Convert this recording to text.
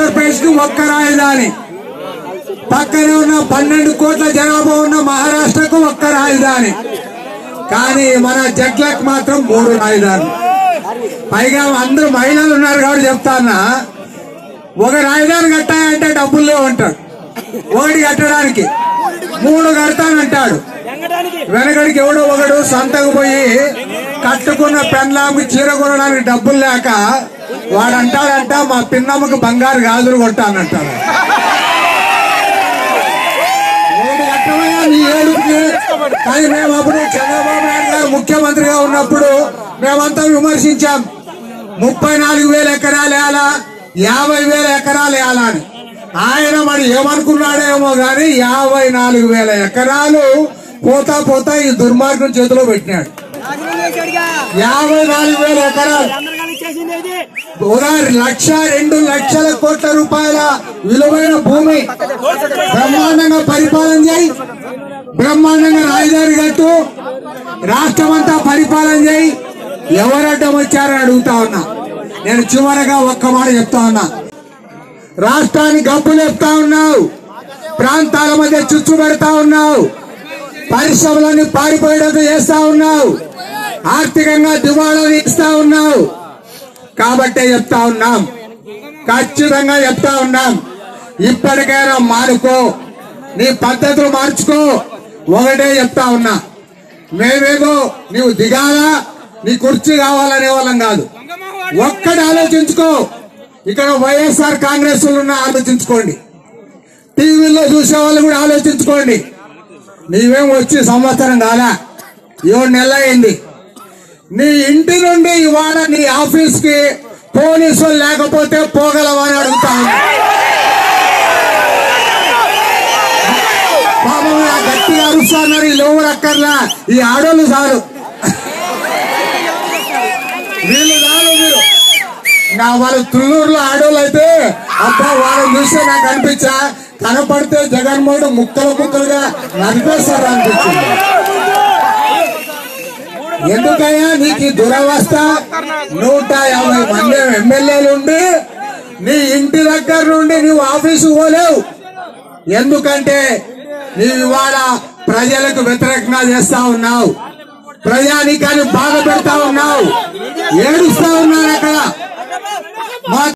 ఉత్తరప్రదేశ్ కి ఒక్క రాజధాని, పక్కనే ఉన్న 12 కోట్ల జనాభా ఉన్న మహారాష్ట్రకు ఒక్క రాజధాని, కానీ మన జట్లకు మాత్రం 3 రాజధానులు. పైగా అందరూ మహిళలు ఉన్నారు కాబట్టి చెప్తానా, ఒక రాజధాని కట్టాయంటే డబ్బులు లేవు అంటాడు, ఒకటి కట్టడానికి 3 కడతానంటాడు. వెనకడికి ఎవడో ఒకడు సంతకు పోయి కట్టుకున్న పెన్లాంకి చీర కొనడానికి డబ్బులు లేక వాడు అంటాడంట, మా పిన్నమ్మకు బంగారు గాజులు కొట్టానంటాడు. కానీ మేము అప్పుడు చంద్రబాబు నాయుడు గారు ముఖ్యమంత్రిగా ఉన్నప్పుడు మేమంతా విమర్శించాం, 34,000 ఎకరాలు వేయాలా, 50,000 ఎకరాలు వేయాలా అని. ఆయన మరి ఏమనుకున్నాడేమో గాని 54,000 ఎకరాలు పోతా పోతా ఈ దుర్మార్గం చేతిలో పెట్టినాడు. 54,000 ఎకరాలు 1,00,000 2 లక్షల కోట్ల రూపాయల విలువైన భూమి. బ్రహ్మాండంగా పరిపాలన చేయి, బ్రహ్మాండంగా రాజధాని కట్టు, రాష్ట్రం అంతా పరిపాలన చేయి. ఎవరడ్డం వచ్చారని అడుగుతా ఉన్నా. నేను చివరగా ఒక్క మాట చెప్తా ఉన్నా, రాష్ట్రాన్ని గబ్బు లేపుతా ఉన్నావు, ప్రాంతాల మధ్య చుచ్చు పెడతా ఉన్నావు, పరిశ్రమలన్నీ పారిపోయేటట్టు చేస్తా ఉన్నావు, ఆర్థికంగా దివాళా తీస్తా ఉన్నావు. కాబట్టే చెప్తా ఉన్నాం, ఖచ్చితంగా చెప్తా ఉన్నాం, ఇప్పటికైనా మారుకో, నీ పద్ధతులు మార్చుకో. ఒకటే చెప్తా ఉన్నా, మేమేదో నీవు దిగాలా, నీ కుర్చీ కావాలనే వాళ్ళం కాదు. ఒక్కటి ఆలోచించుకో, ఇక్కడ వైఎస్ఆర్ కాంగ్రెస్ ఉన్న ఆలోచించుకోండి, టీవీలో చూసే వాళ్ళు కూడా ఆలోచించుకోండి. నీవేం వచ్చి సంవత్సరం కాలా, 7 నెలలు అయింది. నీ ఇంటి నుండి ఇవాళ నీ ఆఫీస్ కి పోలీసులు లేకపోతే పోగలవా అని అడుగుతాను. పాపం గట్టిగా అరుస్తున్నారు, ఈ లోవర్ అక్కర్లా, ఈ ఆడోళ్ళు చాలు, వీళ్ళు చాలు. మీరు నా వాళ్ళ తుళ్ళూరులో ఆడోళ్ళు అయితే అబ్బా వాళ్ళని చూస్తే నాకు అనిపించా, కనపడితే జగన్మోహన్ ముక్కలు ముక్కలుగా నడిపేస్తారు అనిపించింది. ఎందుకయ్యా నీకు దురవస్థ? 150 మంది ఎమ్మెల్యేలు ఉండి నీ ఇంటి దగ్గర నుండి నువ్వు ఆఫీసు పోలేవు. ఎందుకంటే నీవు ఇవాళ ప్రజలకు వ్యతిరేకంగా చేస్తా ఉన్నావు, ప్రజానీకాన్ని బాధ పెడతా ఉన్నావు, ఏడుస్తా ఉన్నారు అక్కడ.